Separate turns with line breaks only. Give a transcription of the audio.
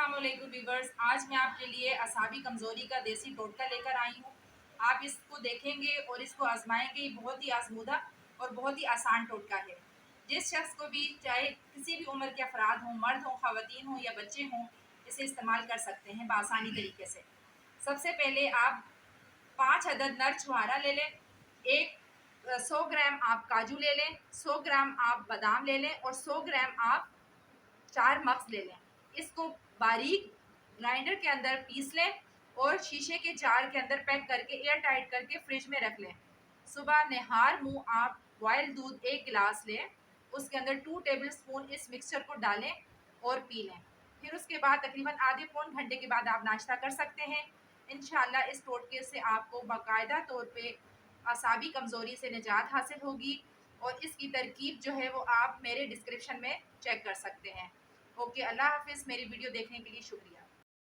अस्सलामुअलैकुम व्यूवर्स, आज मैं आपके लिए असाबी कमज़ोरी का देसी टोटका लेकर आई हूँ। आप इसको देखेंगे और इसको आजमाएंगे। ये बहुत ही आजमूदा और बहुत ही आसान टोटका है। जिस शख्स को भी, चाहे किसी भी उम्र के अफराद हों, मर्द हों, ख़वातीन हों या बच्चे हों, इसे इस्तेमाल कर सकते हैं बआसानी तरीके से। सबसे पहले आप 5 अदद नर छुहारा ले लें, 100 ग्राम आप काजू ले लें, 100 ग्राम आप बादाम ले लें और 100 ग्राम आप 4 मग्स ले लें। इसको बारीक ग्राइंडर के अंदर पीस लें और शीशे के जार के अंदर पैक करके एयर टाइट करके फ्रिज में रख लें। सुबह नहार मुँह आप बॉयल दूध 1 गिलास लें, उसके अंदर 2 टेबल स्पून इस मिक्सचर को डालें और पी लें। फिर उसके बाद तकरीबन आधे पौन घंटे के बाद आप नाश्ता कर सकते हैं। इंशाल्लाह इस टोटके से आपको बाकायदा तौर पे असाबी कमज़ोरी से निजात हासिल होगी और इसकी तरकीब जो है वो आप मेरे डिस्क्रिप्शन में चेक कर सकते हैं। ओके, अल्लाह हाफिज़। मेरी वीडियो देखने के लिए शुक्रिया।